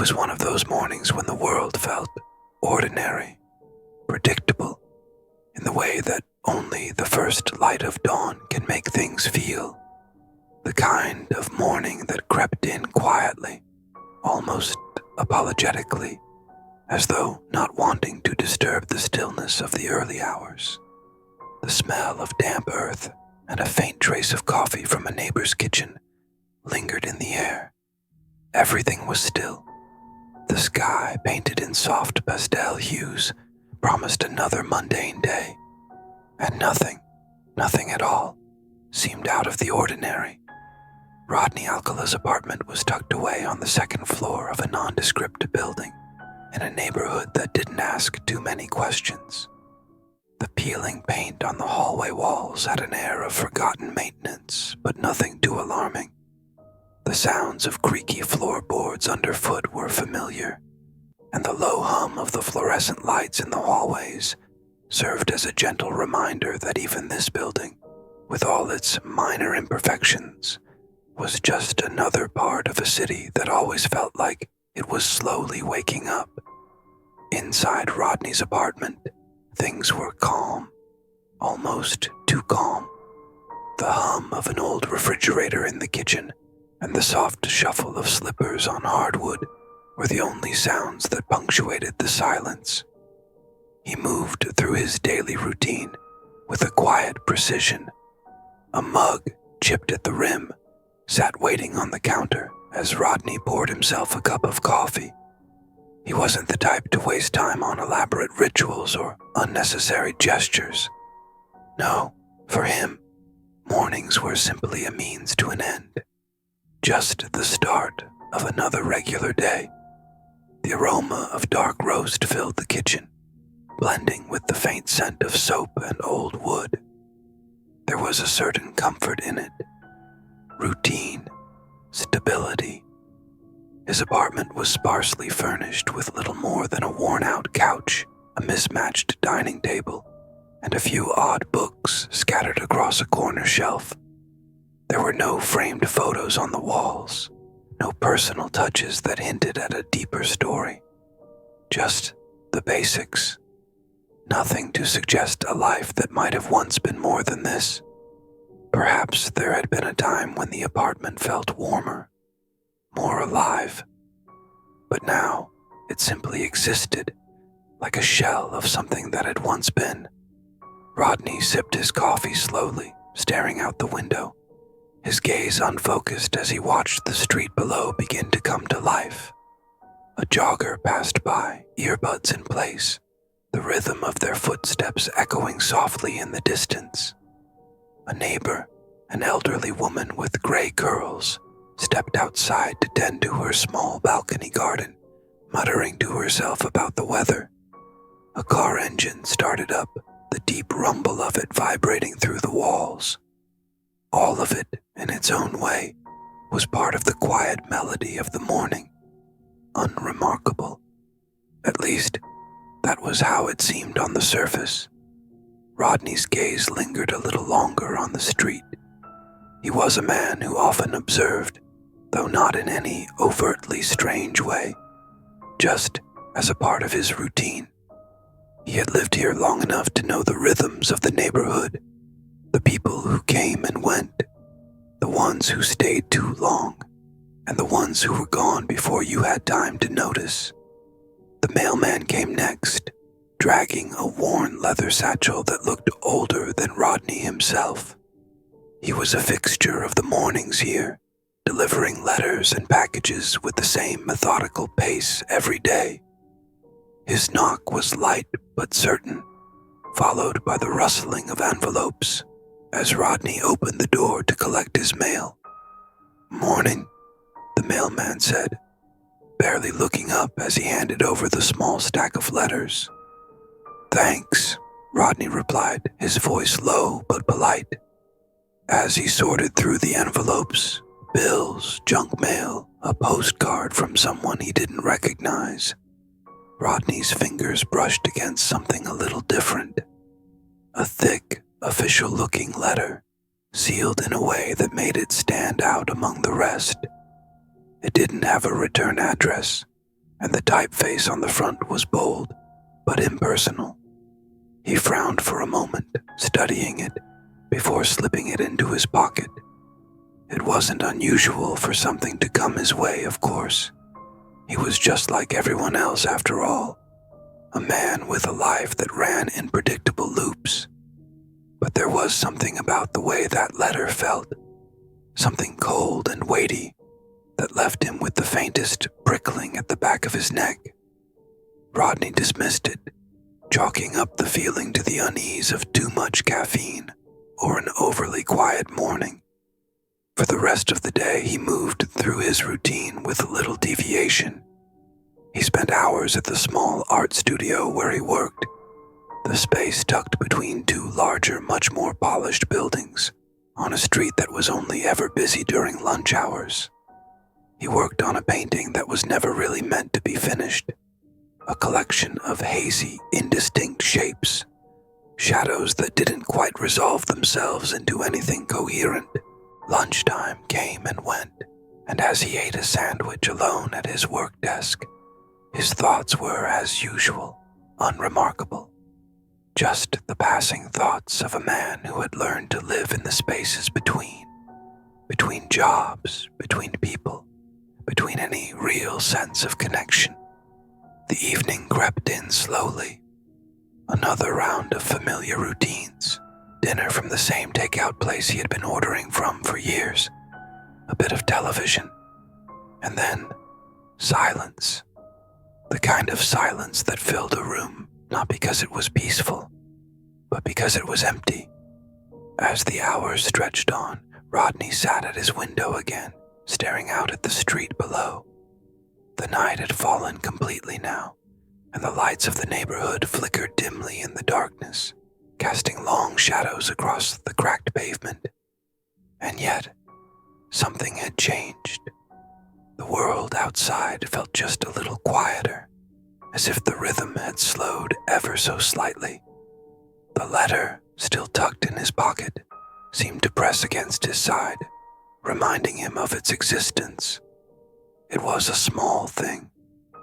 was one of those mornings when the world felt ordinary, predictable, in the way that only the first light of dawn can make things feel. The kind of morning that crept in quietly, almost apologetically, as though not wanting to disturb the stillness of the early hours. The smell of damp earth and a faint trace of coffee from a neighbor's kitchen lingered in the air. Everything was still. The sky, painted in soft pastel hues, promised another mundane day, and nothing at all, seemed out of the ordinary. Rodney Alcala's apartment was tucked away on the second floor of a nondescript building in a neighborhood that didn't ask too many questions. The peeling paint on the hallway walls had an air of forgotten maintenance, but nothing too alarming. The sounds of creaky floorboards underfoot were familiar, and the low hum of the fluorescent lights in the hallways served as a gentle reminder that even this building, with all its minor imperfections, was just another part of a city that always felt like it was slowly waking up. Inside Rodney's apartment, things were calm, almost too calm. The hum of an old refrigerator in the kitchen and the soft shuffle of slippers on hardwood were the only sounds that punctuated the silence. He moved through his daily routine with a quiet precision. A mug, chipped at the rim, sat waiting on the counter as Rodney poured himself a cup of coffee. He wasn't the type to waste time on elaborate rituals or unnecessary gestures. No, for him, mornings were simply a means to an end. Just the start of another regular day. The aroma of dark roast filled the kitchen, blending with the faint scent of soap and old wood. There was a certain comfort in it. Routine, stability. His apartment was sparsely furnished with little more than a worn-out couch, a mismatched dining table, and a few odd books scattered across a corner shelf. There were no framed photos on the walls, no personal touches that hinted at a deeper story. Just the basics. Nothing to suggest a life that might have once been more than this. Perhaps there had been a time when the apartment felt warmer, more alive. But now it simply existed, like a shell of something that had once been. Rodney sipped his coffee slowly, staring out the window, his gaze unfocused as he watched the street below begin to come to life. A jogger passed by, earbuds in place, the rhythm of their footsteps echoing softly in the distance. A neighbor, an elderly woman with gray curls, stepped outside to tend to her small balcony garden, muttering to herself about the weather. A car engine started up, the deep rumble of it vibrating through the walls. All of it, in its own way, was part of the quiet melody of the morning. Unremarkable. At least, that was how it seemed on the surface. Rodney's gaze lingered a little longer on the street. He was a man who often observed, though not in any overtly strange way, just as a part of his routine. He had lived here long enough to know the rhythms of the neighborhood, the people who came and went, the ones who stayed too long, and the ones who were gone before you had time to notice. The mailman came next, dragging a worn leather satchel that looked older than Rodney himself. He was a fixture of the mornings here, delivering letters and packages with the same methodical pace every day. His knock was light but certain, followed by the rustling of envelopes as Rodney opened the door to collect his mail. "Morning," the mailman said, barely looking up as he handed over the small stack of letters. "Thanks," Rodney replied, his voice low but polite. As he sorted through the envelopes, bills, junk mail, a postcard from someone he didn't recognize, Rodney's fingers brushed against something a little different. A thick, official-looking letter, sealed in a way that made it stand out among the rest. It didn't have a return address, and the typeface on the front was bold but impersonal. He frowned for a moment, studying it, before slipping it into his pocket. It wasn't unusual for something to come his way, of course. He was just like everyone else after all, a man with a life that ran in predictable loops. But there was something about the way that letter felt, something cold and weighty, that left him with the faintest prickling at the back of his neck. Rodney dismissed it, chalking up the feeling to the unease of too much caffeine or an overly quiet morning. For the rest of the day, he moved through his routine with little deviation. He spent hours at the small art studio where he worked, the space tucked between two larger, much more polished buildings on a street that was only ever busy during lunch hours. He worked on a painting that was never really meant to be finished, a collection of hazy, indistinct shapes, shadows that didn't quite resolve themselves into anything coherent. Lunchtime came and went, and as he ate a sandwich alone at his work desk, his thoughts were, as usual, unremarkable. Just the passing thoughts of a man who had learned to live in the spaces between jobs, between people, between any real sense of connection. The evening crept in slowly. Another round of familiar routines. Dinner from the same takeout place he had been ordering from for years. A bit of television. And then silence. The kind of silence that filled a room, not because it was peaceful, but because it was empty. As the hours stretched on, Rodney sat at his window again, staring out at the street below. The night had fallen completely now, and the lights of the neighborhood flickered dimly in the darkness, casting long shadows across the cracked pavement. And yet, something had changed. The world outside felt just a little quieter, as if the rhythm had slowed ever so slightly. The letter, still tucked in his pocket, seemed to press against his side, reminding him of its existence. It was a small thing,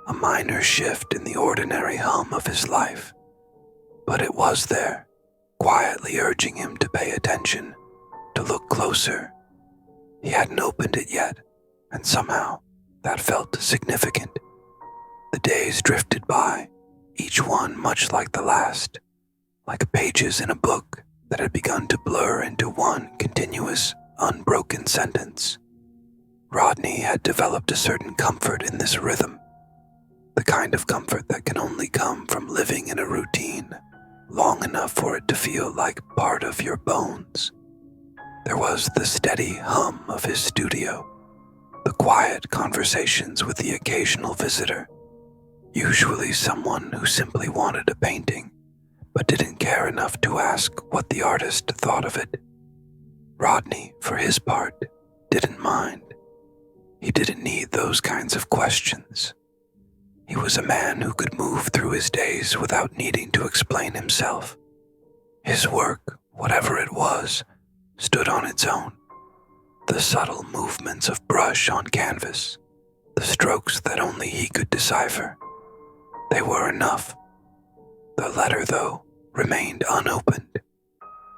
a minor shift in the ordinary hum of his life, but it was there, quietly urging him to pay attention, to look closer. He hadn't opened it yet, and somehow that felt significant. The days drifted by, each one much like the last, like pages in a book that had begun to blur into one continuous, unbroken sentence. Rodney had developed a certain comfort in this rhythm, the kind of comfort that can only come from living in a routine long enough for it to feel like part of your bones. There was the steady hum of his studio, the quiet conversations with the occasional visitor, usually someone who simply wanted a painting, but didn't care enough to ask what the artist thought of it. Rodney, for his part, didn't mind. He didn't need those kinds of questions. He was a man who could move through his days without needing to explain himself. His work, whatever it was, stood on its own. The subtle movements of brush on canvas, the strokes that only he could decipher, they were enough. The letter, though, remained unopened.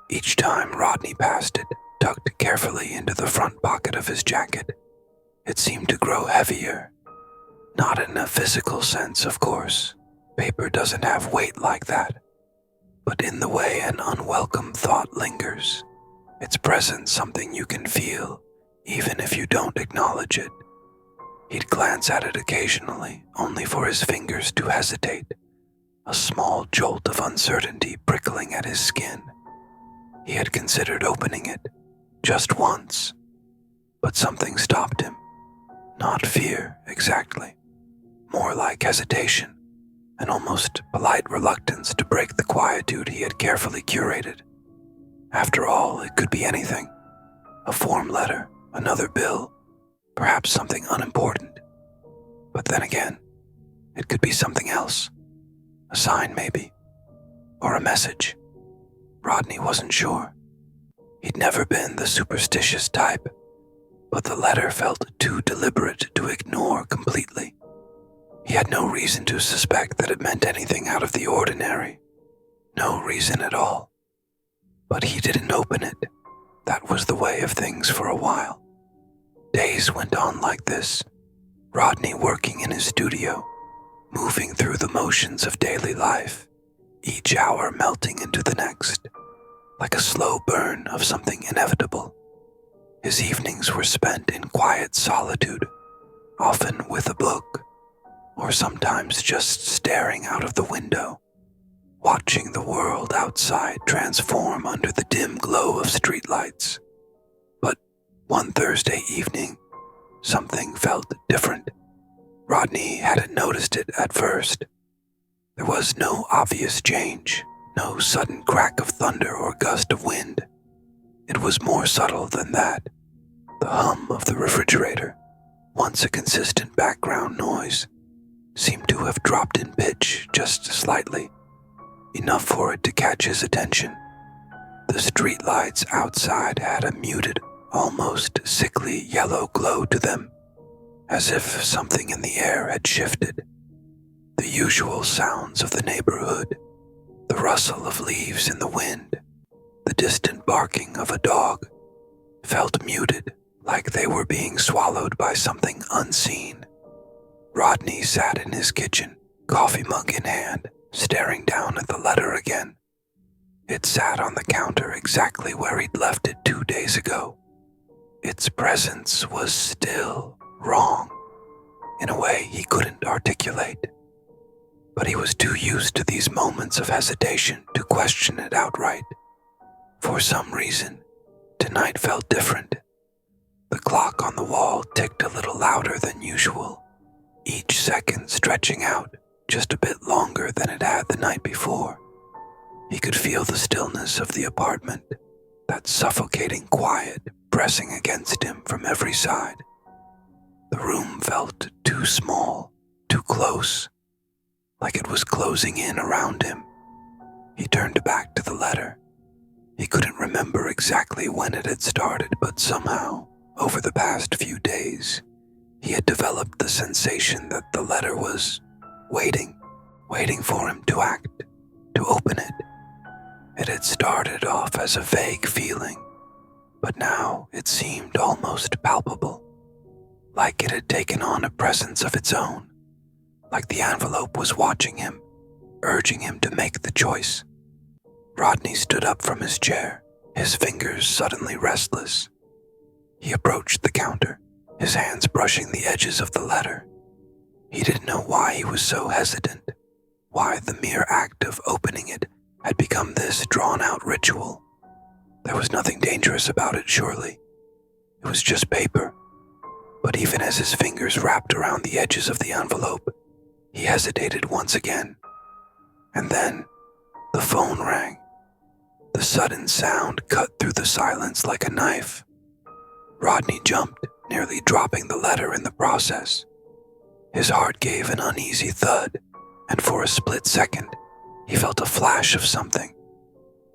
Each time Rodney passed it, tucked carefully into the front pocket of his jacket, it seemed to grow heavier. Not in a physical sense, of course. Paper doesn't have weight like that. But in the way an unwelcome thought lingers, its presence something you can feel, even if you don't acknowledge it. He'd glance at it occasionally, only for his fingers to hesitate, a small jolt of uncertainty prickling at his skin. He had considered opening it, just once, but something stopped him. Not fear, exactly. More like hesitation, an almost polite reluctance to break the quietude he had carefully curated. After all, it could be anything. A form letter, another bill, perhaps something unimportant. But then again, it could be something else. A sign, maybe. Or a message. Rodney wasn't sure. He'd never been the superstitious type, but the letter felt too deliberate to ignore completely. He had no reason to suspect that it meant anything out of the ordinary. No reason at all. But he didn't open it. That was the way of things for a while. Days went on like this, Rodney working in his studio, moving through the motions of daily life, each hour melting into the next, like a slow burn of something inevitable. His evenings were spent in quiet solitude, often with a book, or sometimes just staring out of the window, watching the world outside transform under the dim glow of streetlights. But one Thursday evening, something felt different. Rodney hadn't noticed it at first. There was no obvious change, no sudden crack of thunder or gust of wind. It was more subtle than that. The hum of the refrigerator, once a consistent background noise, seemed to have dropped in pitch just slightly, enough for it to catch his attention. The streetlights outside had a muted, almost sickly yellow glow to them, as if something in the air had shifted. The usual sounds of the neighborhood, the rustle of leaves in the wind, the distant barking of a dog, felt muted, like they were being swallowed by something unseen. Rodney sat in his kitchen, coffee mug in hand, staring down at the letter again. It sat on the counter exactly where he'd left it 2 days ago. Its presence was still wrong, in a way he couldn't articulate. But he was too used to these moments of hesitation to question it outright. For some reason, tonight felt different. The clock on the wall ticked a little louder than usual, each second stretching out just a bit longer than it had the night before. He could feel the stillness of the apartment, that suffocating quiet pressing against him from every side. The room felt too small, too close, like it was closing in around him. He turned back to the letter. He couldn't remember exactly when it had started, but somehow, over the past few days, he had developed the sensation that the letter was waiting for him to act, to open it. It had started off as a vague feeling, but now it seemed almost palpable, like it had taken on a presence of its own, like the envelope was watching him, urging him to make the choice. Rodney stood up from his chair, his fingers suddenly restless. He approached the counter, his hands brushing the edges of the letter. He didn't know why he was so hesitant, why the mere act of opening it had become this drawn-out ritual. There was nothing dangerous about it, surely. It was just paper. But even as his fingers wrapped around the edges of the envelope, he hesitated once again. And then, the phone rang. The sudden sound cut through the silence like a knife. Rodney jumped, nearly dropping the letter in the process. His heart gave an uneasy thud, and for a split second, he felt a flash of something,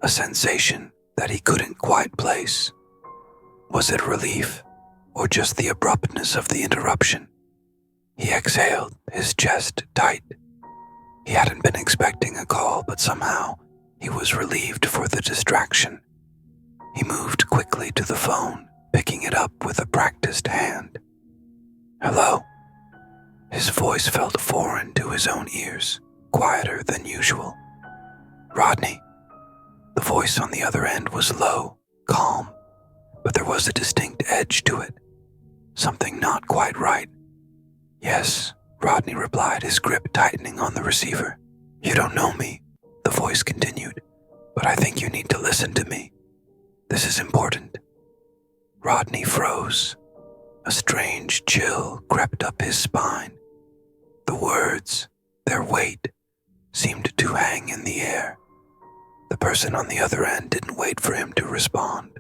a sensation that he couldn't quite place. Was it relief, or just the abruptness of the interruption? He exhaled, his chest tight. He hadn't been expecting a call, but somehow he was relieved for the distraction. He moved quickly to the phone, picking it up with a practiced hand. "Hello?" His voice felt foreign to his own ears, quieter than usual. "Rodney." The voice on the other end was low, calm, but there was a distinct edge to it, something not quite right. "Yes," Rodney replied, his grip tightening on the receiver. "You don't know me," the voice continued, "but I think you need to listen to me. This is important." Rodney froze. A strange chill crept up his spine. The words, their weight, seemed to hang in the air. The person on the other end didn't wait for him to respond.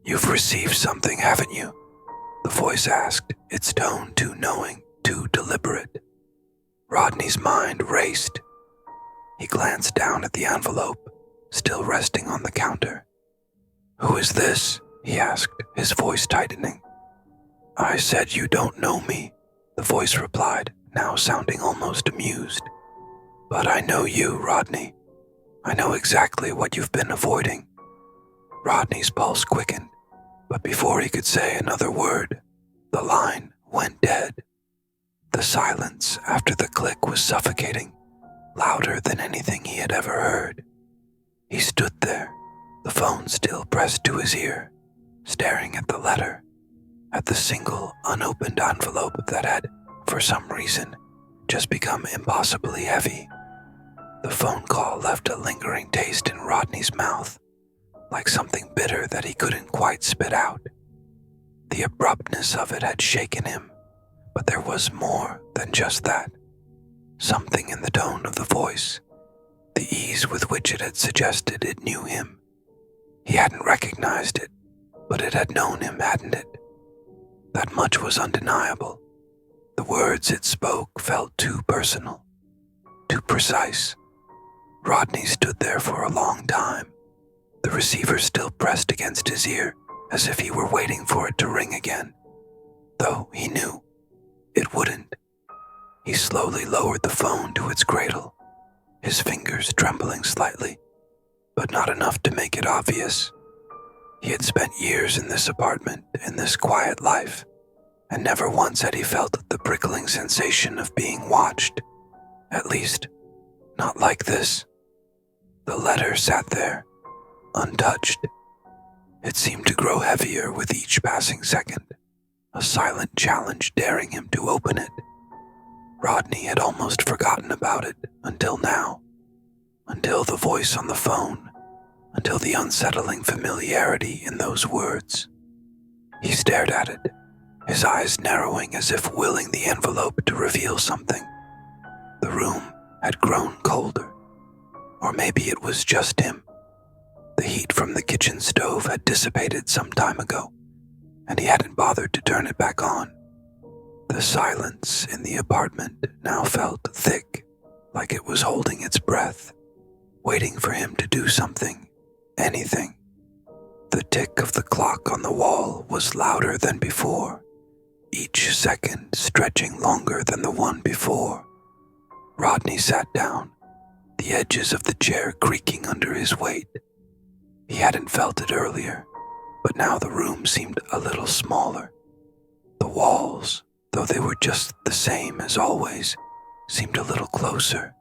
"You've received something, haven't you?" the voice asked, its tone too knowing, too deliberate. Rodney's mind raced. He glanced down at the envelope, still resting on the counter. "Who is this?" he asked, his voice tightening. "I said you don't know me," the voice replied, now sounding almost amused. "But I know you, Rodney. I know exactly what you've been avoiding." Rodney's pulse quickened, but before he could say another word, the line went dead. The silence after the click was suffocating, louder than anything he had ever heard. He stood there, the phone still pressed to his ear, staring at the letter, at the single unopened envelope that had, for some reason, just become impossibly heavy. The phone call left a lingering taste in Rodney's mouth, like something bitter that he couldn't quite spit out. The abruptness of it had shaken him, but there was more than just that. Something in the tone of the voice, the ease with which it had suggested it knew him. He hadn't recognized it, but it had known him, hadn't it? That much was undeniable. The words it spoke felt too personal, too precise. Rodney stood there for a long time, the receiver still pressed against his ear, as if he were waiting for it to ring again, though he knew it wouldn't. He slowly lowered the phone to its cradle, his fingers trembling slightly, but not enough to make it obvious. He had spent years in this apartment, in this quiet life, and never once had he felt the prickling sensation of being watched. At least, not like this. The letter sat there, untouched. It seemed to grow heavier with each passing second, a silent challenge daring him to open it. Rodney had almost forgotten about it until now, until the voice on the phone, until the unsettling familiarity in those words. He stared at it, his eyes narrowing as if willing the envelope to reveal something. The room had grown colder, or maybe it was just him. The heat from the kitchen stove had dissipated some time ago, and he hadn't bothered to turn it back on. The silence in the apartment now felt thick, like it was holding its breath, waiting for him to do something, anything. The tick of the clock on the wall was louder than before, each second stretching longer than the one before. Rodney sat down, the edges of the chair creaking under his weight. He hadn't felt it earlier, but now the room seemed a little smaller. The walls, though they were just the same as always, seemed a little closer,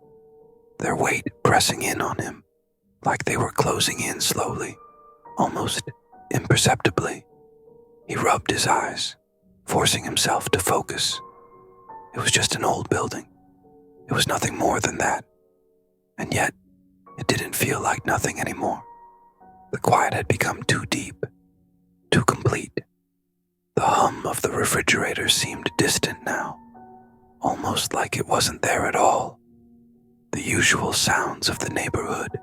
their weight pressing in on him, like they were closing in slowly, almost imperceptibly. He rubbed his eyes, forcing himself to focus. It was just an old building. It was nothing more than that. And yet, it didn't feel like nothing anymore. The quiet had become too deep, too complete. The hum of the refrigerator seemed distant now, almost like it wasn't there at all. The usual sounds of the neighborhood,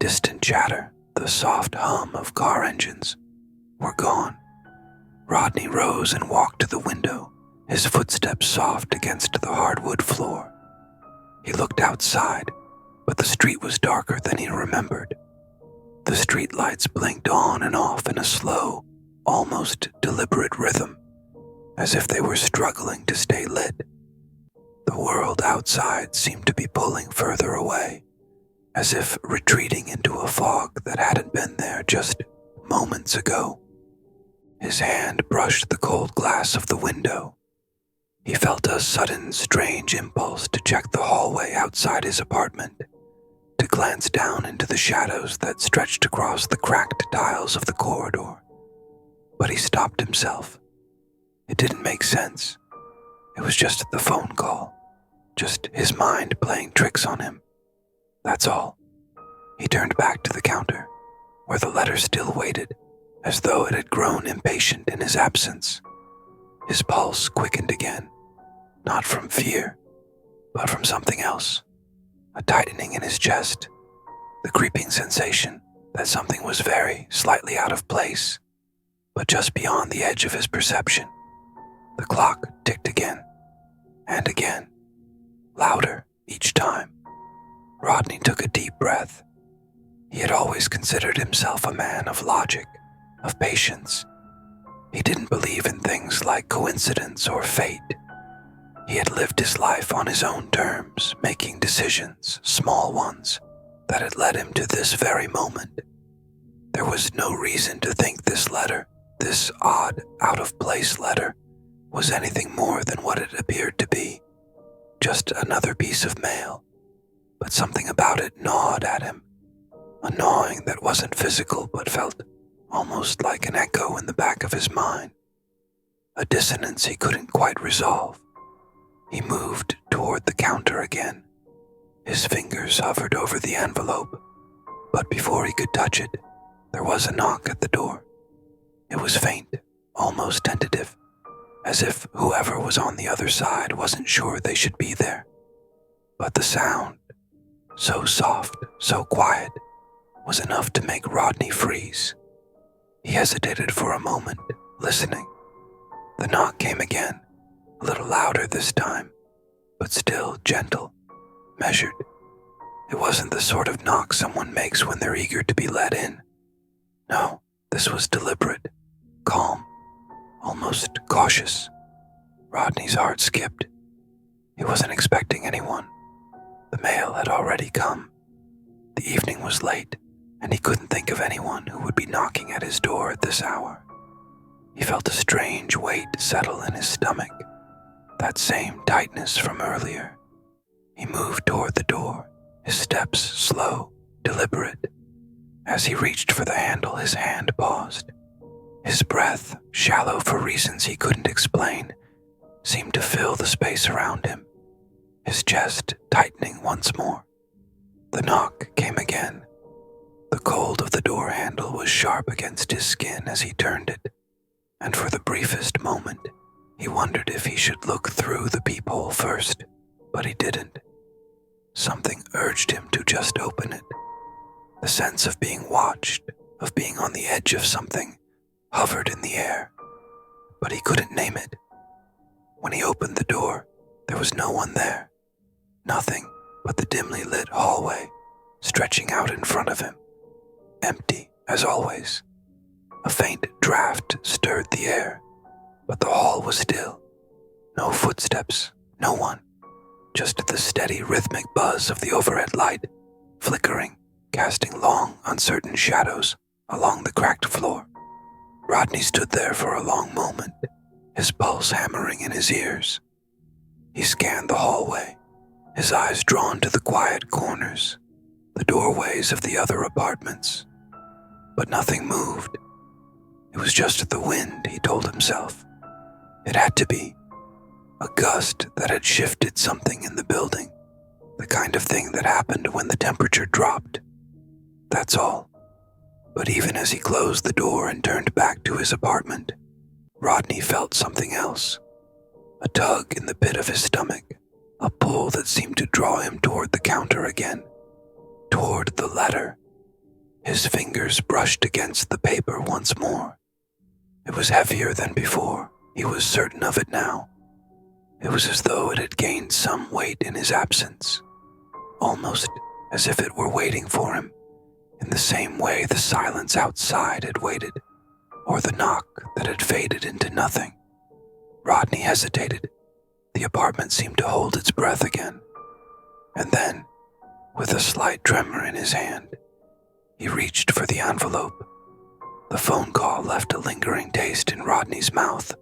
distant chatter, the soft hum of car engines, were gone. Rodney rose and walked to the window, his footsteps soft against the hardwood floor. He looked outside, but the street was darker than he remembered. The street lights blinked on and off in a slow, almost deliberate rhythm, as if they were struggling to stay lit. The world outside seemed to be pulling further away, as if retreating into a fog that hadn't been there just moments ago. His hand brushed the cold glass of the window. He felt a sudden, strange impulse to check the hallway outside his apartment, to glance down into the shadows that stretched across the cracked tiles of the corridor. But he stopped himself. It didn't make sense. It was just the phone call, just his mind playing tricks on him. That's all. He turned back to the counter, where the letter still waited, as though it had grown impatient in his absence. His pulse quickened again, not from fear, but from something else. A tightening in his chest, the creeping sensation that something was very slightly out of place, but just beyond the edge of his perception. The clock ticked again, and again, louder each time. Rodney took a deep breath. He had always considered himself a man of logic, of patience. He didn't believe in things like coincidence or fate. He had lived his life on his own terms, making decisions, small ones, that had led him to this very moment. There was no reason to think this letter, this odd, out-of-place letter, was anything more than what it appeared to be. Just another piece of mail. But something about it gnawed at him. A gnawing that wasn't physical but felt almost like an echo in the back of his mind. A dissonance he couldn't quite resolve. He moved toward the counter again. His fingers hovered over the envelope, but before he could touch it, there was a knock at the door. It was faint, almost tentative, as if whoever was on the other side wasn't sure they should be there. But the sound, so soft, so quiet, was enough to make Rodney freeze. He hesitated for a moment, listening. The knock came again, a little louder this time, but still gentle, measured. It wasn't the sort of knock someone makes when they're eager to be let in. No, this was deliberate, calm, almost cautious. Rodney's heart skipped. He wasn't expecting anyone. The mail had already come. The evening was late, and he couldn't think of anyone who would be knocking at his door at this hour. He felt a strange weight settle in his stomach, that same tightness from earlier. He moved toward the door, his steps slow, deliberate. As he reached for the handle, his hand paused. His breath, shallow for reasons he couldn't explain, seemed to fill the space around him, his chest tightening once more. The knock came again. The cold of the door handle was sharp against his skin as he turned it, and for the briefest moment, he wondered if he should look through the peephole first, but he didn't. Something urged him to just open it. The sense of being watched, of being on the edge of something, hovered in the air, but he couldn't name it. When he opened the door, there was no one there. Nothing but the dimly lit hallway, stretching out in front of him. Empty, as always. A faint draft stirred the air, but the hall was still. No footsteps, no one. Just the steady rhythmic buzz of the overhead light, flickering, casting long, uncertain shadows along the cracked floor. Rodney stood there for a long moment, his pulse hammering in his ears. He scanned the hallway, his eyes drawn to the quiet corners, the doorways of the other apartments. But nothing moved. It was just the wind, he told himself. It had to be. A gust that had shifted something in the building, the kind of thing that happened when the temperature dropped. That's all. But even as he closed the door and turned back to his apartment, Rodney felt something else. A tug in the pit of his stomach, a pull that seemed to draw him toward the counter again, toward the letter. His fingers brushed against the paper once more. It was heavier than before, he was certain of it now. It was as though it had gained some weight in his absence, almost as if it were waiting for him, in the same way the silence outside had waited, or the knock that had faded into nothing. Rodney hesitated. The apartment seemed to hold its breath again. And then, with a slight tremor in his hand, he reached for the envelope. The phone call left a lingering taste in Rodney's mouth,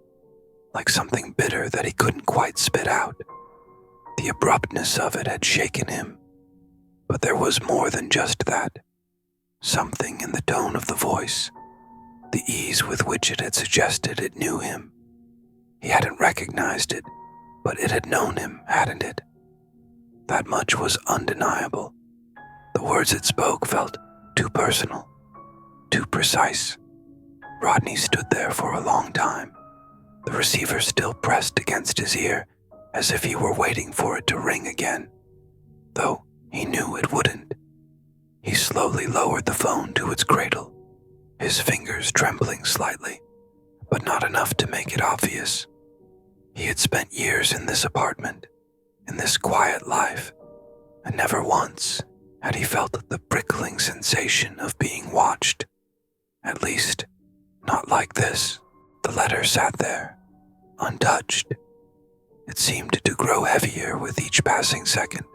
like something bitter that he couldn't quite spit out. The abruptness of it had shaken him, but there was more than just that. Something in the tone of the voice, the ease with which it had suggested it knew him. He hadn't recognized it, but it had known him, hadn't it? That much was undeniable. The words it spoke felt too personal, too precise. Rodney stood there for a long time, the receiver still pressed against his ear, as if he were waiting for it to ring again, though he knew it wouldn't. He slowly lowered the phone to its cradle, his fingers trembling slightly, but not enough to make it obvious. He had spent years in this apartment, in this quiet life, and never once had he felt the prickling sensation of being watched. At least, not like this. The letter sat there, untouched. It seemed to grow heavier with each passing second,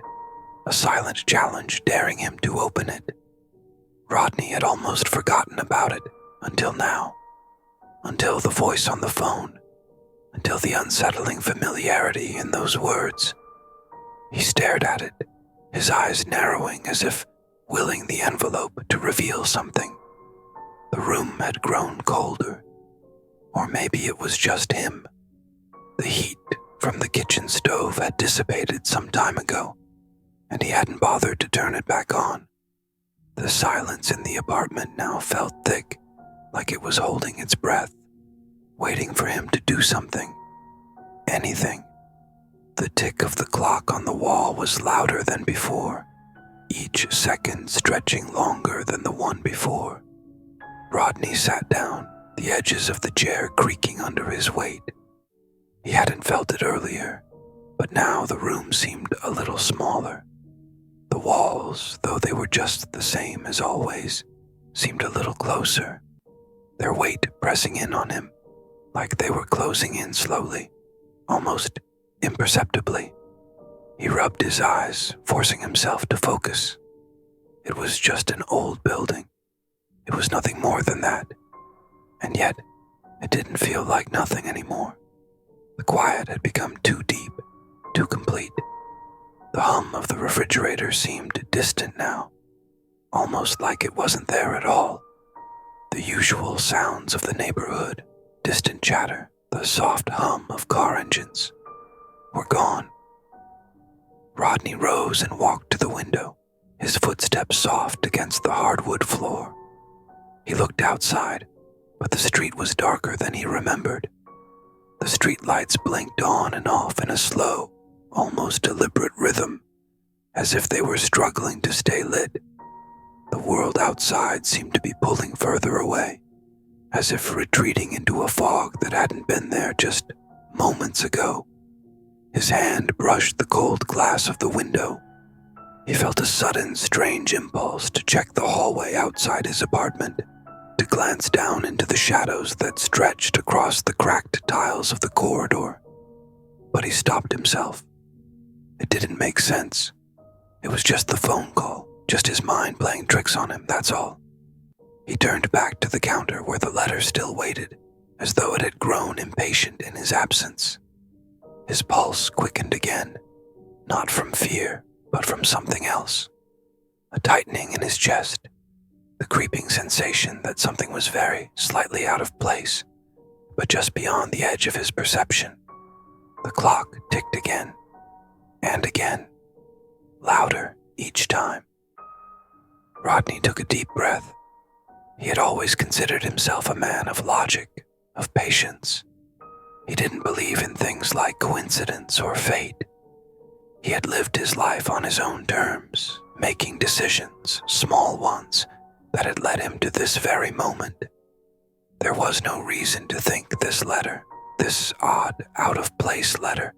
a silent challenge daring him to open it. Rodney had almost forgotten about it until now, until the voice on the phone, until the unsettling familiarity in those words. He stared at it, his eyes narrowing as if willing the envelope to reveal something. The room had grown colder, or maybe it was just him. The heat from the kitchen stove had dissipated some time ago, and he hadn't bothered to turn it back on. The silence in the apartment now felt thick, like it was holding its breath, waiting for him to do something. Anything. The tick of the clock on the wall was louder than before, each second stretching longer than the one before. Rodney sat down, the edges of the chair creaking under his weight. He hadn't felt it earlier, but now the room seemed a little smaller. The walls, though they were just the same as always, seemed a little closer, their weight pressing in on him, like they were closing in slowly, almost imperceptibly. He rubbed his eyes, forcing himself to focus. It was just an old building. It was nothing more than that. And yet, it didn't feel like nothing anymore. The quiet had become too deep, too complete. The hum of the refrigerator seemed distant now, almost like it wasn't there at all. The usual sounds of the neighborhood, distant chatter, the soft hum of car engines, were gone. Rodney rose and walked to the window, his footsteps soft against the hardwood floor. He looked outside, but the street was darker than he remembered. The street lights blinked on and off in a slow, almost deliberate rhythm, as if they were struggling to stay lit. The world outside seemed to be pulling further away, as if retreating into a fog that hadn't been there just moments ago. His hand brushed the cold glass of the window. He felt a sudden, strange impulse to check the hallway outside his apartment, to glance down into the shadows that stretched across the cracked tiles of the corridor. But he stopped himself. It didn't make sense. It was just the phone call, just his mind playing tricks on him, that's all. He turned back to the counter where the letter still waited, as though it had grown impatient in his absence. His pulse quickened again, not from fear, but from something else. A tightening in his chest, the creeping sensation that something was very slightly out of place, but just beyond the edge of his perception. The clock ticked again, and again, louder each time. Rodney took a deep breath. He had always considered himself a man of logic, of patience. He didn't believe in things like coincidence or fate. He had lived his life on his own terms, making decisions, small ones, that had led him to this very moment. There was no reason to think this letter, this odd, out-of-place letter,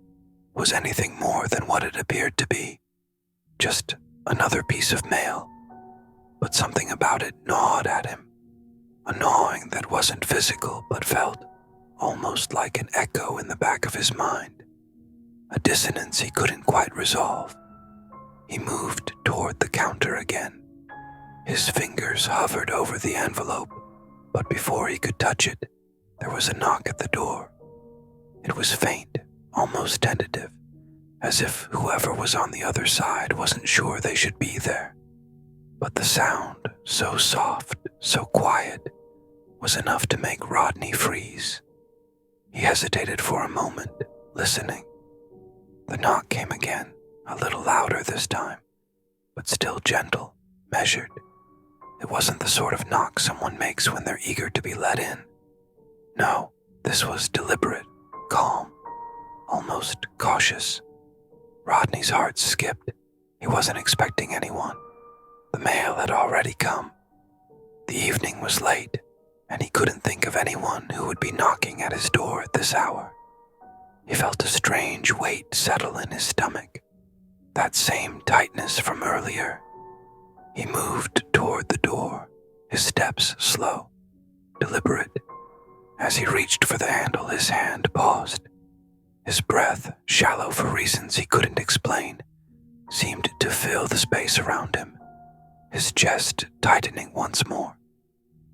was anything more than what it appeared to be. Just another piece of mail. But something about it gnawed at him. A gnawing that wasn't physical but felt almost like an echo in the back of his mind. A dissonance he couldn't quite resolve. He moved toward the counter again. His fingers hovered over the envelope, but before he could touch it, there was a knock at the door. It was faint, almost tentative, as if whoever was on the other side wasn't sure they should be there. But the sound, so soft, so quiet, was enough to make Rodney freeze. He hesitated for a moment, listening. The knock came again, a little louder this time, but still gentle, measured. It wasn't the sort of knock someone makes when they're eager to be let in. No, this was deliberate, calm, almost cautious. Rodney's heart skipped. He wasn't expecting anyone. The mail had already come. The evening was late, and he couldn't think of anyone who would be knocking at his door at this hour. He felt a strange weight settle in his stomach, that same tightness from earlier. He moved toward the door, his steps slow, deliberate. As he reached for the handle, his hand paused. His breath, shallow for reasons he couldn't explain, seemed to fill the space around him, his chest tightening once more.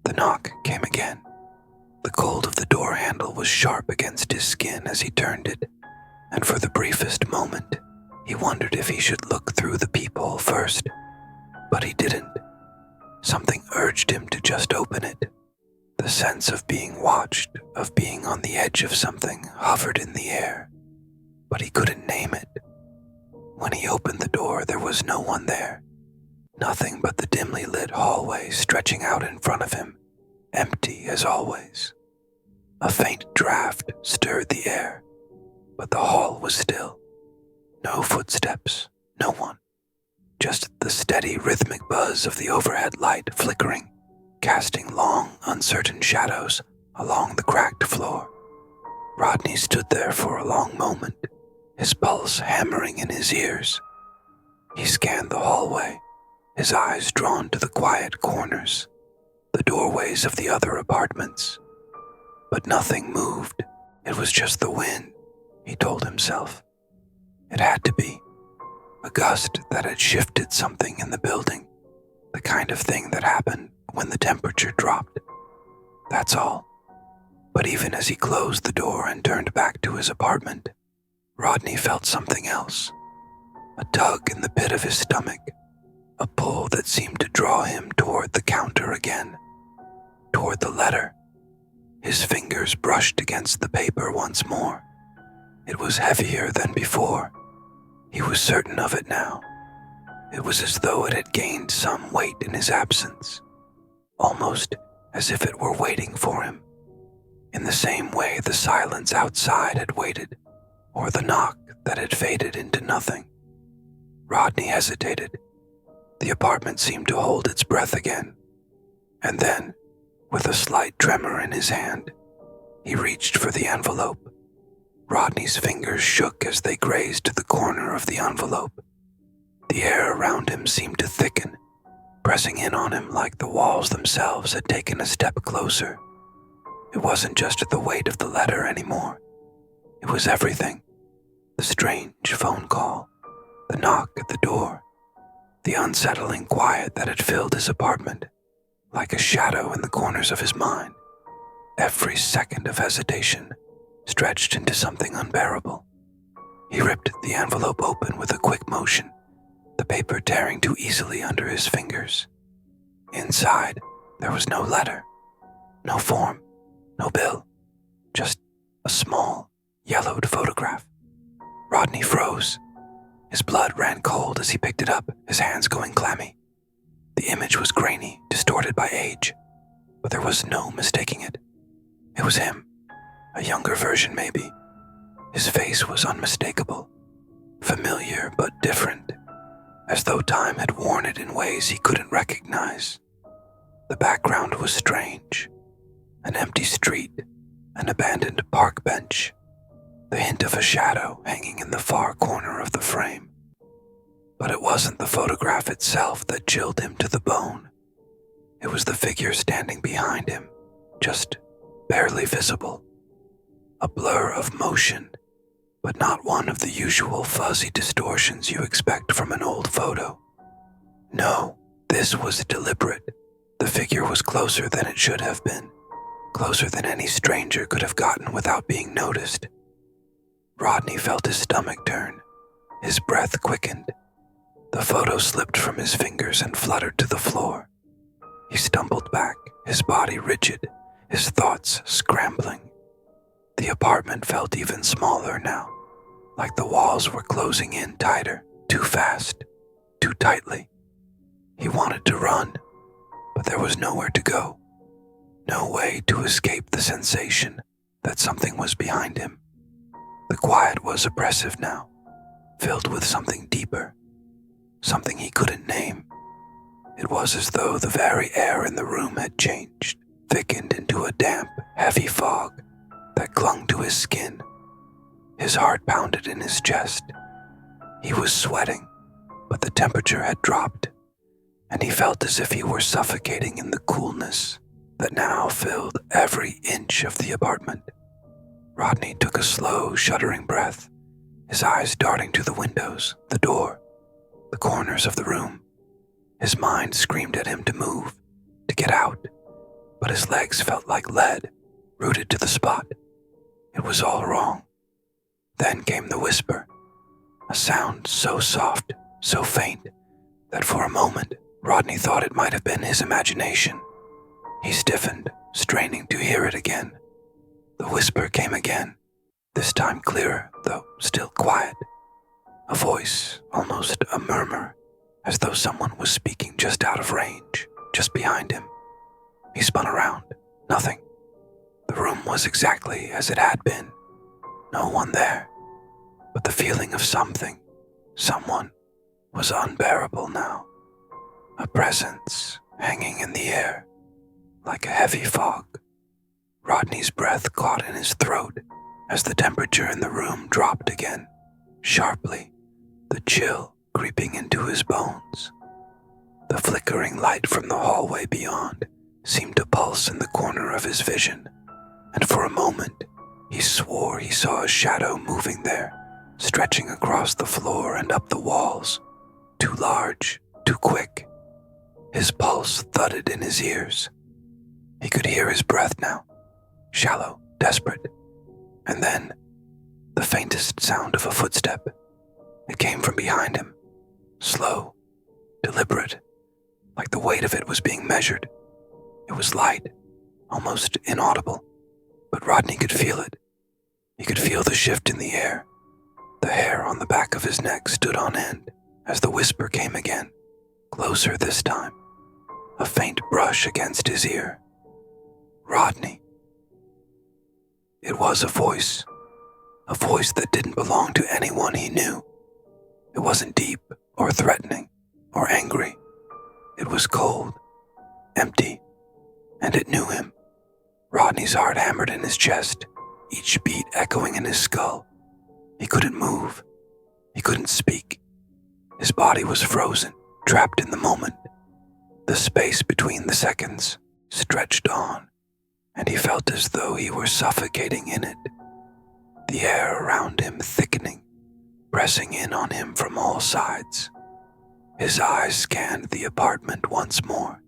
The knock came again. The cold of the door handle was sharp against his skin as he turned it, and for the briefest moment, he wondered if he should look through the peephole first. But he didn't. Something urged him to just open it. The sense of being watched, of being on the edge of something, hovered in the air, but he couldn't name it. When he opened the door, there was no one there. Nothing but the dimly lit hallway stretching out in front of him, empty as always. A faint draft stirred the air, but the hall was still. No footsteps, no one. Just the steady rhythmic buzz of the overhead light flickering, casting long, uncertain shadows along the cracked floor. Rodney stood there for a long moment, his pulse hammering in his ears. He scanned the hallway, his eyes drawn to the quiet corners, the doorways of the other apartments. But nothing moved. It was just the wind, he told himself. It had to be. A gust that had shifted something in the building, the kind of thing that happened when the temperature dropped. That's all. But even as he closed the door and turned back to his apartment, Rodney felt something else. A tug in the pit of his stomach, a pull that seemed to draw him toward the counter again, toward the letter. His fingers brushed against the paper once more. It was heavier than before. He was certain of it now. It was as though it had gained some weight in his absence, almost as if it were waiting for him, in the same way the silence outside had waited, or the knock that had faded into nothing. Rodney hesitated. The apartment seemed to hold its breath again, and then, with a slight tremor in his hand, he reached for the envelope. Rodney's fingers shook as they grazed the corner of the envelope. The air around him seemed to thicken, pressing in on him like the walls themselves had taken a step closer. It wasn't just the weight of the letter anymore. It was everything. The strange phone call, the knock at the door, the unsettling quiet that had filled his apartment, like a shadow in the corners of his mind. Every second of hesitation stretched into something unbearable. He ripped the envelope open with a quick motion, the paper tearing too easily under his fingers. Inside, there was no letter, no form, no bill, just a small, yellowed photograph. Rodney froze. His blood ran cold as he picked it up, his hands going clammy. The image was grainy, distorted by age, but there was no mistaking it. It was him. A younger version, maybe. His face was unmistakable, familiar but different, as though time had worn it in ways he couldn't recognize. The background was strange. An empty street, an abandoned park bench, the hint of a shadow hanging in the far corner of the frame. But it wasn't the photograph itself that chilled him to the bone. It was the figure standing behind him, just barely visible. A blur of motion, but not one of the usual fuzzy distortions you expect from an old photo. No, this was deliberate. The figure was closer than it should have been, closer than any stranger could have gotten without being noticed. Rodney felt his stomach turn. His breath quickened. The photo slipped from his fingers and fluttered to the floor. He stumbled back, his body rigid, his thoughts scrambling. The apartment felt even smaller now, like the walls were closing in tighter, too fast, too tightly. He wanted to run, but there was nowhere to go, no way to escape the sensation that something was behind him. The quiet was oppressive now, filled with something deeper, something he couldn't name. It was as though the very air in the room had changed, thickened into a damp, heavy fog that clung to his skin. His heart pounded in his chest. He was sweating, but the temperature had dropped, and he felt as if he were suffocating in the coolness that now filled every inch of the apartment. Rodney took a slow, shuddering breath, his eyes darting to the windows, the door, the corners of the room. His mind screamed at him to move, to get out, but his legs felt like lead, rooted to the spot. It was all wrong. Then came the whisper, a sound so soft, so faint, that for a moment Rodney thought it might have been his imagination. He stiffened, straining to hear it again. The whisper came again, this time clearer, though still quiet. A voice, almost a murmur, as though someone was speaking just out of range, just behind him. He spun around. Nothing. The room was exactly as it had been. No one there. But the feeling of something, someone, was unbearable now. A presence hanging in the air, like a heavy fog. Rodney's breath caught in his throat as the temperature in the room dropped again, sharply, the chill creeping into his bones. The flickering light from the hallway beyond seemed to pulse in the corner of his vision, and for a moment he swore he saw a shadow moving there, stretching across the floor and up the walls, too large, too quick. His pulse thudded in his ears. He could hear his breath now, shallow, desperate, and then the faintest sound of a footstep. It came from behind him, slow, deliberate, like the weight of it was being measured. It was light, almost inaudible, but Rodney could feel it. He could feel the shift in the air. The hair on the back of his neck stood on end as the whisper came again, closer this time, a faint brush against his ear. Rodney. It was a voice that didn't belong to anyone he knew. It wasn't deep or threatening or angry. It was cold, empty, and it knew him. Rodney's heart hammered in his chest, each beat echoing in his skull. He couldn't move. He couldn't speak. His body was frozen, trapped in the moment. The space between the seconds stretched on, and he felt as though he were suffocating in it. The air around him thickening, pressing in on him from all sides. His eyes scanned the apartment once more.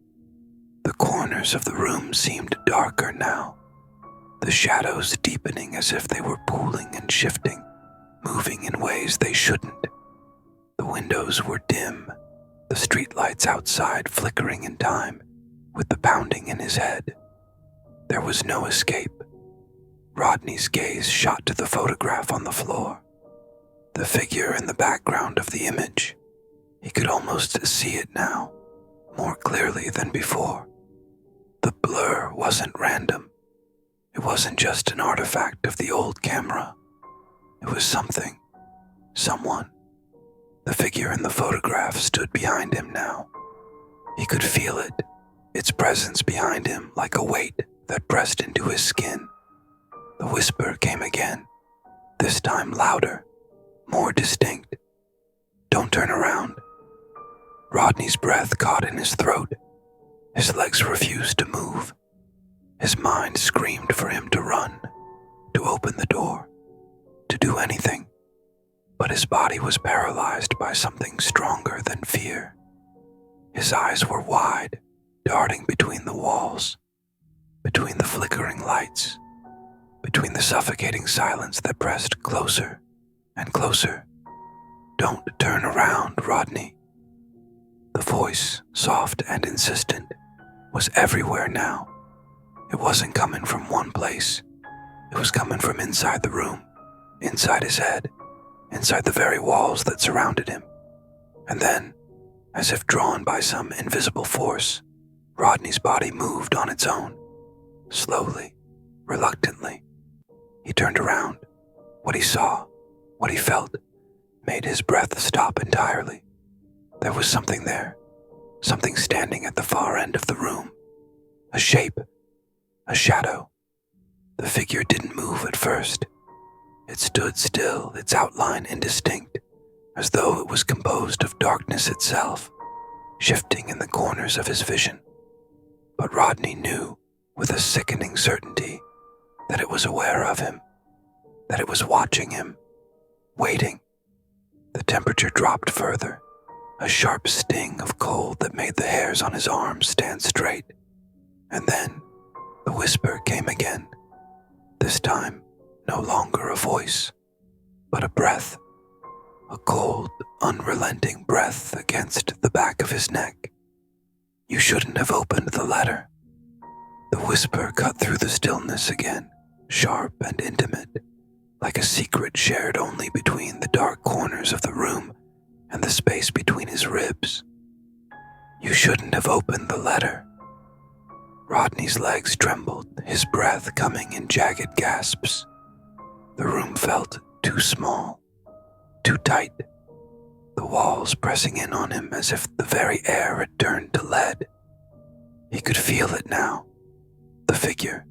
The corners of the room seemed darker now, the shadows deepening as if they were pooling and shifting, moving in ways they shouldn't. The windows were dim, the streetlights outside flickering in time with the pounding in his head. There was no escape. Rodney's gaze shot to the photograph on the floor. The figure in the background of the image. He could almost see it now, more clearly than before. The blur wasn't random. It wasn't just an artifact of the old camera. It was something, someone. The figure in the photograph stood behind him now. He could feel it, its presence behind him like a weight that pressed into his skin. The whisper came again, this time louder, more distinct. Don't turn around. Rodney's breath caught in his throat. His legs refused to move. His mind screamed for him to run, to open the door, to do anything. But his body was paralyzed by something stronger than fear. His eyes were wide, darting between the walls, between the flickering lights, between the suffocating silence that pressed closer and closer. Don't turn around, Rodney. The voice, soft and insistent, was everywhere now. It wasn't coming from one place. It was coming from inside the room, inside his head, inside the very walls that surrounded him. And then, as if drawn by some invisible force, Rodney's body moved on its own, slowly, reluctantly. He turned around. What he saw, what he felt, made his breath stop entirely. There was something there, something standing at the far end of the room. A shape, a shadow. The figure didn't move at first. It stood still, its outline indistinct, as though it was composed of darkness itself, shifting in the corners of his vision. But Rodney knew, with a sickening certainty, that it was aware of him, that it was watching him, waiting. The temperature dropped further, a sharp sting of cold that made the hairs on his arms stand straight. And then the whisper came again, this time no longer a voice, but a breath, a cold, unrelenting breath against the back of his neck. "You shouldn't have opened the letter." The whisper cut through the stillness again, sharp and intimate, like a secret shared only between the dark corners of the room and the space between his ribs. "You shouldn't have opened the letter." Rodney's legs trembled, his breath coming in jagged gasps. The room felt too small, too tight, the walls pressing in on him as if the very air had turned to lead. He could feel it now, the figure,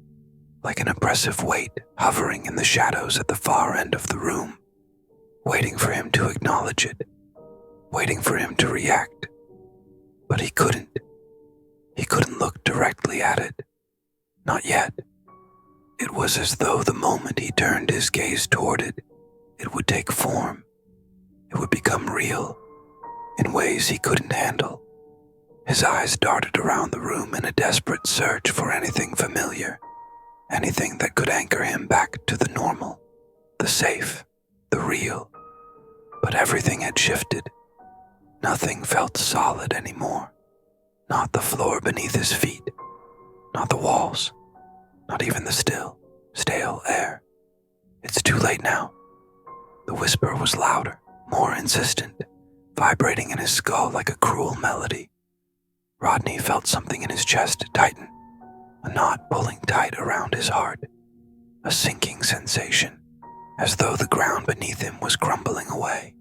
like an oppressive weight hovering in the shadows at the far end of the room, waiting for him to acknowledge it, waiting for him to react. But he couldn't. He couldn't look directly at it. Not yet. It was as though the moment he turned his gaze toward it, it would take form. It would become real, in ways he couldn't handle. His eyes darted around the room in a desperate search for anything familiar, anything that could anchor him back to the normal, the safe, the real. But everything had shifted. Nothing felt solid anymore. Not the floor beneath his feet, not the walls, not even the stale air. "It's too late now." The whisper was louder, more insistent, vibrating in his skull like a cruel melody. Rodney felt something in his chest tighten, a knot pulling tight around his heart, a sinking sensation, as though the ground beneath him was crumbling away.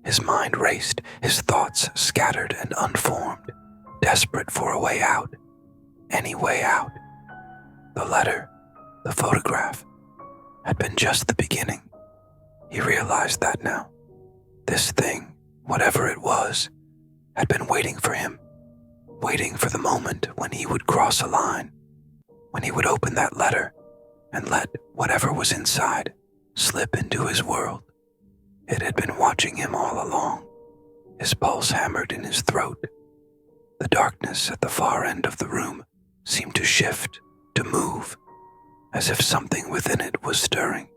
His mind raced, his thoughts scattered and unformed, desperate for a way out, any way out. The letter, the photograph, had been just the beginning. He realized that now. This thing, whatever it was, had been waiting for him, waiting for the moment when he would cross a line, when he would open that letter and let whatever was inside slip into his world. It had been watching him all along, his pulse hammered in his throat. The darkness at the far end of the room seemed to shift, to move, as if something within it was stirring.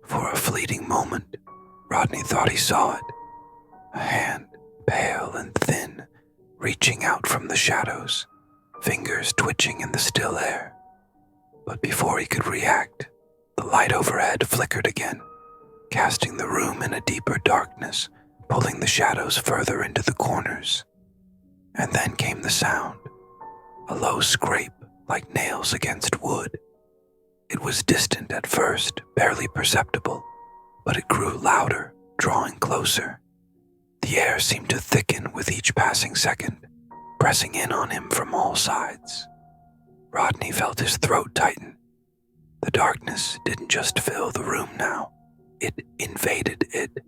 For a fleeting moment, Rodney thought he saw it, a hand, pale and thin, reaching out from the shadows, fingers twitching in the still air. But before he could react, the light overhead flickered again, casting the room in a deeper darkness, pulling the shadows further into the corners. And then came the sound, a low scrape like nails against wood. It was distant at first, barely perceptible, but it grew louder, drawing closer. The air seemed to thicken with each passing second, pressing in on him from all sides. Rodney felt his throat tighten. The darkness didn't just fill the room now, it invaded it.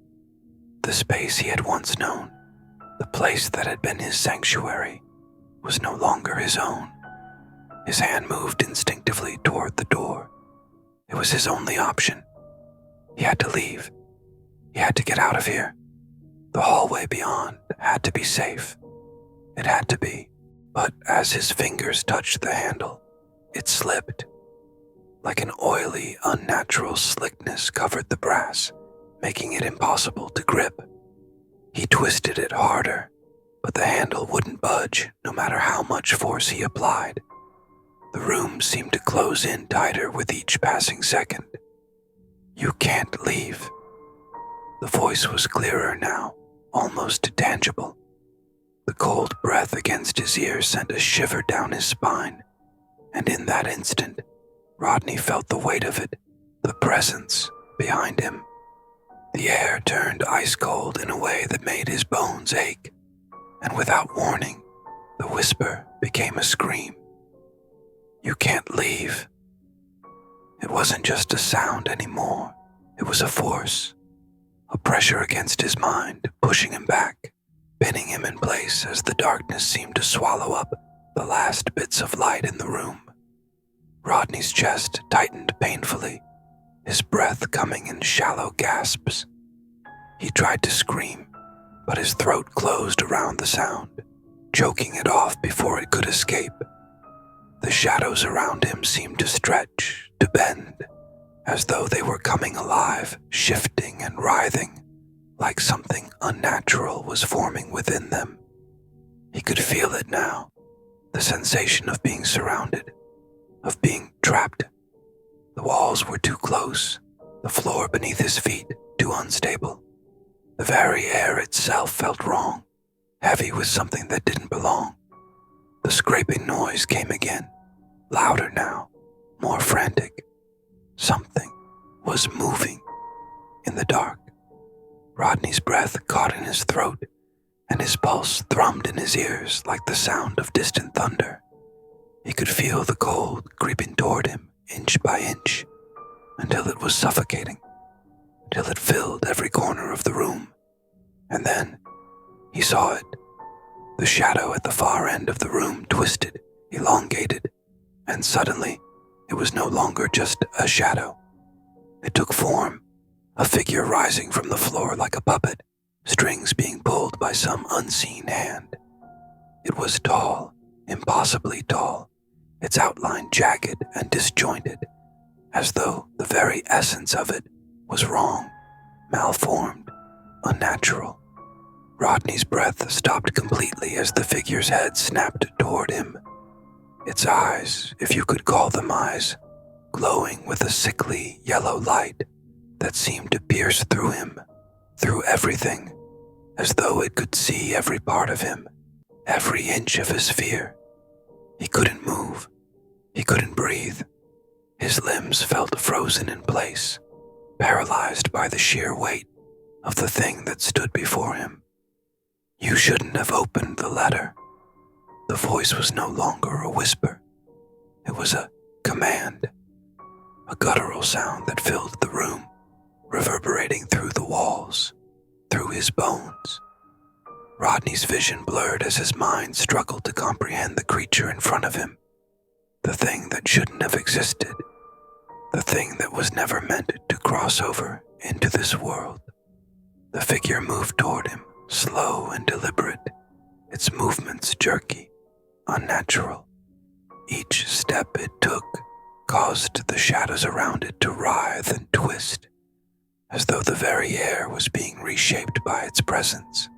The space he had once known, the place that had been his sanctuary, was no longer his own. His hand moved instinctively toward the door. It was his only option. He had to leave. He had to get out of here. The hallway beyond had to be safe. It had to be. But as his fingers touched the handle, it slipped. Like an oily, unnatural slickness covered the brass, making it impossible to grip. He twisted it harder, but the handle wouldn't budge no matter how much force he applied. The room seemed to close in tighter with each passing second. "You can't leave." The voice was clearer now, almost tangible. The cold breath against his ear sent a shiver down his spine, and in that instant, Rodney felt the weight of it, the presence behind him. The air turned ice cold in a way that made his bones ache, and without warning, the whisper became a scream. "You can't leave." It wasn't just a sound anymore. It was a force, a pressure against his mind, pushing him back, pinning him in place as the darkness seemed to swallow up the last bits of light in the room. Rodney's chest tightened painfully. his breath coming in shallow gasps. He tried to scream, but his throat closed around the sound, choking it off before it could escape. The shadows around him seemed to stretch, to bend, as though they were coming alive, shifting and writhing, like something unnatural was forming within them. He could feel it now, the sensation of being surrounded, of being trapped. The walls were too close, the floor beneath his feet too unstable. The very air itself felt wrong, heavy with something that didn't belong. The scraping noise came again, louder now, more frantic. Something was moving in the dark. Rodney's breath caught in his throat, and his pulse thrummed in his ears like the sound of distant thunder. He could feel the cold creeping toward him, inch by inch, until it was suffocating, until it filled every corner of the room. And then he saw it. The shadow at the far end of the room twisted, elongated, and suddenly it was no longer just a shadow. It took form, a figure rising from the floor like a puppet, strings being pulled by some unseen hand. It was tall, impossibly tall, its outline jagged and disjointed, as though the very essence of it was wrong, malformed, unnatural. Rodney's breath stopped completely as the figure's head snapped toward him. Its eyes, if you could call them eyes, glowing with a sickly yellow light that seemed to pierce through him, through everything, as though it could see every part of him, every inch of his fear. He couldn't move. He couldn't breathe. His limbs felt frozen in place, paralyzed by the sheer weight of the thing that stood before him. "You shouldn't have opened the letter." The voice was no longer a whisper. It was a command, a guttural sound that filled the room, reverberating through the walls, through his bones. Rodney's vision blurred as his mind struggled to comprehend the creature in front of him, the thing that shouldn't have existed, the thing that was never meant to cross over into this world. The figure moved toward him, slow and deliberate, its movements jerky, unnatural. Each step it took caused the shadows around it to writhe and twist, as though the very air was being reshaped by its presence.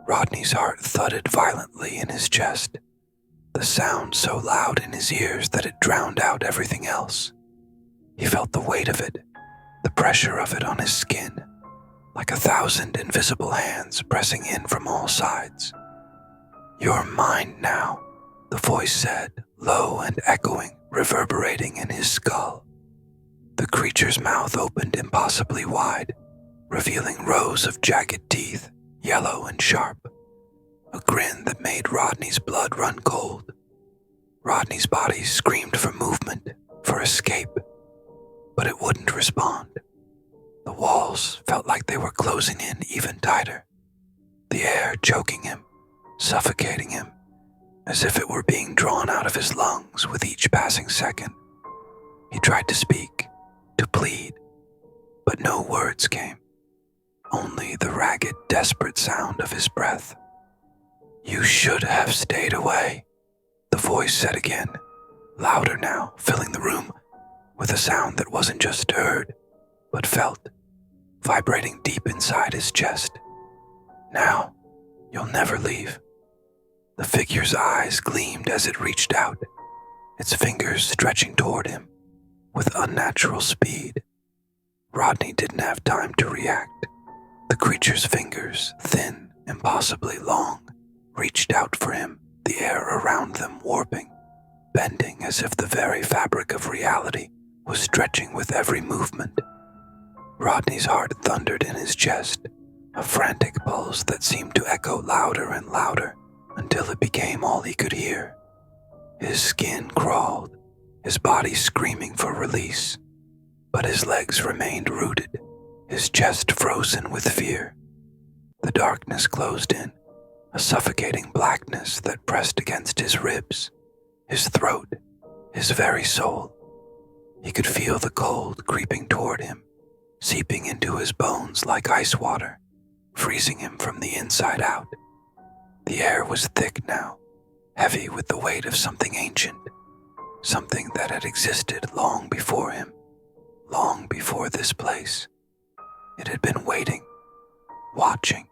Rodney's heart thudded violently in his chest, the sound so loud in his ears that it drowned out everything else. He felt the weight of it, the pressure of it on his skin, like 1,000 invisible hands pressing in from all sides. "You're mine now," the voice said, low and echoing, reverberating in his skull. The creature's mouth opened impossibly wide, revealing rows of jagged teeth, yellow and sharp, a grin that made Rodney's blood run cold. Rodney's body screamed for movement, for escape, but it wouldn't respond. The walls felt like they were closing in even tighter, the air choking him, suffocating him, as if it were being drawn out of his lungs with each passing second. He tried to speak, to plead, but no words came, only the ragged, desperate sound of his breath. "You should have stayed away," the voice said again, louder now, filling the room with a sound that wasn't just heard, but felt, vibrating deep inside his chest. "Now, you'll never leave." The figure's eyes gleamed as it reached out, its fingers stretching toward him with unnatural speed. Rodney didn't have time to react. The creature's fingers, thin, impossibly long, reached out for him, the air around them warping, bending as if the very fabric of reality was stretching with every movement. Rodney's heart thundered in his chest, a frantic pulse that seemed to echo louder and louder until it became all he could hear. His skin crawled, his body screaming for release, but his legs remained rooted, his chest frozen with fear. The darkness closed in, a suffocating blackness that pressed against his ribs, his throat, his very soul. He could feel the cold creeping toward him, seeping into his bones like ice water, freezing him from the inside out. The air was thick now, heavy with the weight of something ancient, something that had existed long before him, long before this place. It had been waiting, watching.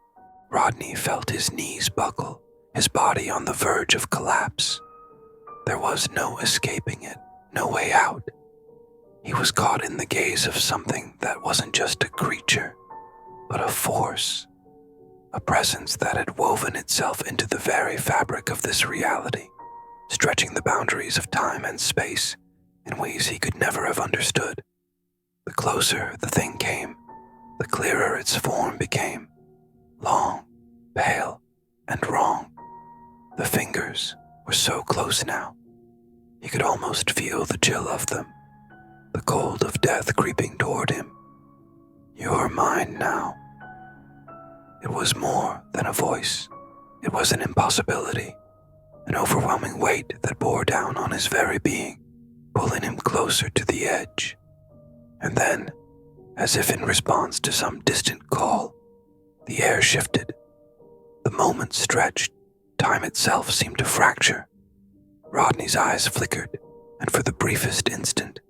Rodney felt his knees buckle, his body on the verge of collapse. There was no escaping it, no way out. He was caught in the gaze of something that wasn't just a creature, but a force, a presence that had woven itself into the very fabric of this reality, stretching the boundaries of time and space in ways he could never have understood. The closer the thing came, the clearer its form became, long, pale, and wrong. The fingers were so close now. He could almost feel the chill of them, the cold of death creeping toward him. "You're mine now." It was more than a voice. It was an impossibility, an overwhelming weight that bore down on his very being, pulling him closer to the edge. And then, as if in response to some distant call, the air shifted. The moment stretched. Time itself seemed to fracture. Rodney's eyes flickered, and for the briefest instant,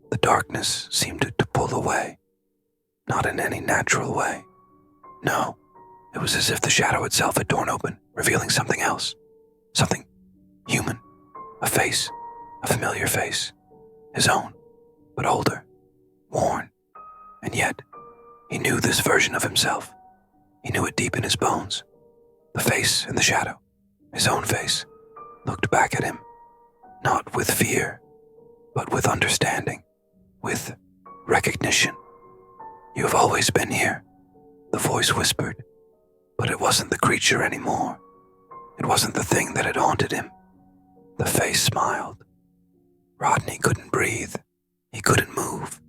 the darkness seemed to pull away. Not in any natural way. No, it was as if the shadow itself had torn open, revealing something else. Something human. A face. A familiar face. His own, but older. Worn. And yet, he knew this version of himself. He knew it deep in his bones. The face in the shadow, his own face, looked back at him, not with fear, but with understanding, with recognition. "You have always been here," the voice whispered, but it wasn't the creature anymore. It wasn't the thing that had haunted him. The face smiled. Rodney couldn't breathe. He couldn't move.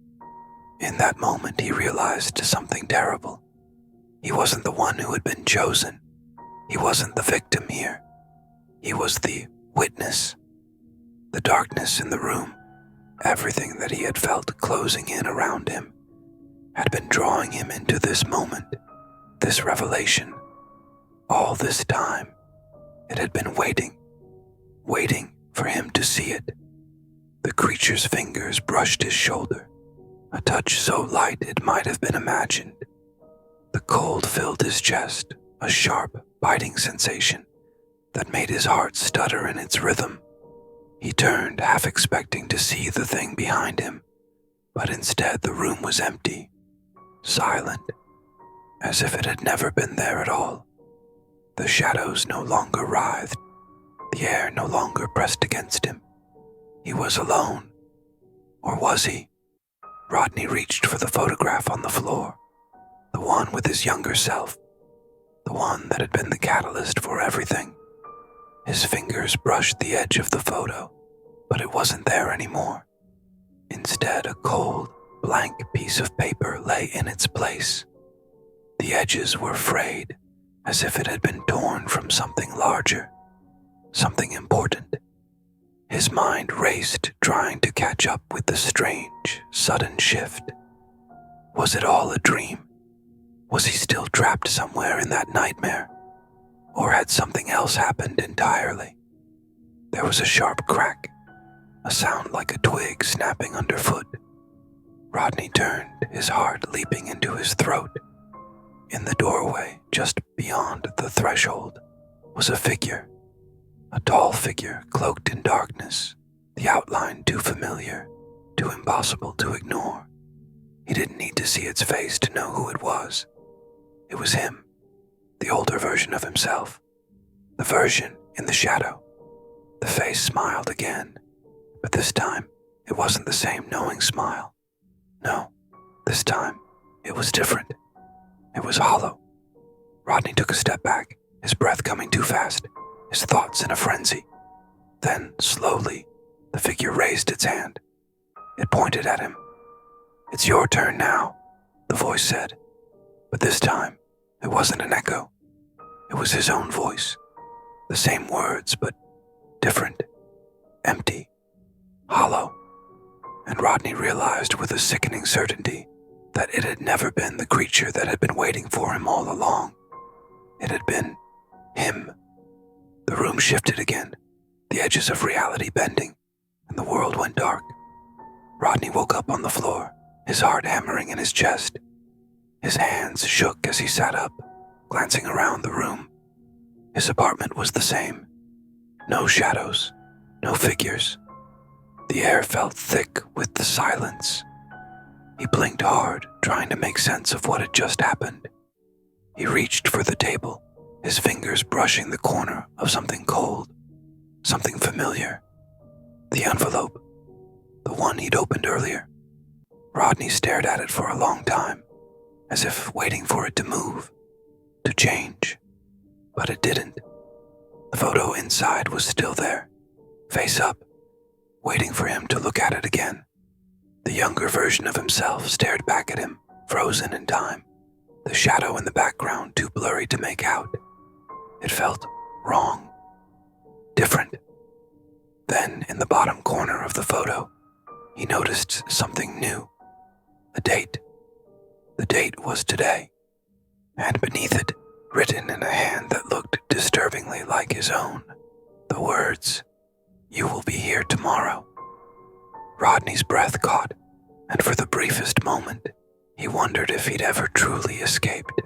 In that moment, he realized something terrible. He wasn't the one who had been chosen. He wasn't the victim here. He was the witness. The darkness in the room, everything that he had felt closing in around him, had been drawing him into this moment, this revelation. All this time, it had been waiting for him to see it. The creature's fingers brushed his shoulder, a touch so light it might have been imagined. The cold filled his chest, a sharp, biting sensation that made his heart stutter in its rhythm. He turned, half expecting to see the thing behind him, but instead the room was empty, silent, as if it had never been there at all. The shadows no longer writhed, the air no longer pressed against him. He was alone. Or was he? Rodney reached for the photograph on the floor, the one with his younger self, the one that had been the catalyst for everything. His fingers brushed the edge of the photo, but it wasn't there anymore. Instead, a cold, blank piece of paper lay in its place. The edges were frayed, as if it had been torn from something larger, something important. His mind raced, trying to catch up with the strange, sudden shift. Was it all a dream? Was he still trapped somewhere in that nightmare? Or had something else happened entirely? There was a sharp crack, a sound like a twig snapping underfoot. Rodney turned, his heart leaping into his throat. In the doorway, just beyond the threshold, was a figure. A tall figure cloaked in darkness, the outline too familiar, too impossible to ignore. He didn't need to see its face to know who it was. It was him, the older version of himself, the version in the shadow. The face smiled again, but this time it wasn't the same knowing smile. No, this time it was different. It was hollow. Rodney took a step back, his breath coming too fast, his thoughts in a frenzy. Then, slowly, the figure raised its hand. It pointed at him. "It's your turn now," the voice said. But this time, it wasn't an echo. It was his own voice. The same words, but different. Empty. Hollow. and Rodney realized with a sickening certainty that it had never been the creature that had been waiting for him all along. It had been him. The room shifted again, the edges of reality bending, and the world went dark. Rodney woke up on the floor, his heart hammering in his chest. His hands shook as he sat up, glancing around the room. His apartment was the same. No shadows, no figures. The air felt thick with the silence. He blinked hard, trying to make sense of what had just happened. He reached for the table, his fingers brushing the corner of something cold, something familiar. The envelope, the one he'd opened earlier. Rodney stared at it for a long time, as if waiting for it to move, to change. But it didn't. The photo inside was still there, face up, waiting for him to look at it again. The younger version of himself stared back at him, frozen in time, the shadow in the background too blurry to make out. It felt wrong, different. Then, in the bottom corner of the photo, he noticed something new. A date. The date was today, and beneath it, written in a hand that looked disturbingly like his own, the words, "You will be here tomorrow." Rodney's breath caught, and for the briefest moment, he wondered if he'd ever truly escaped.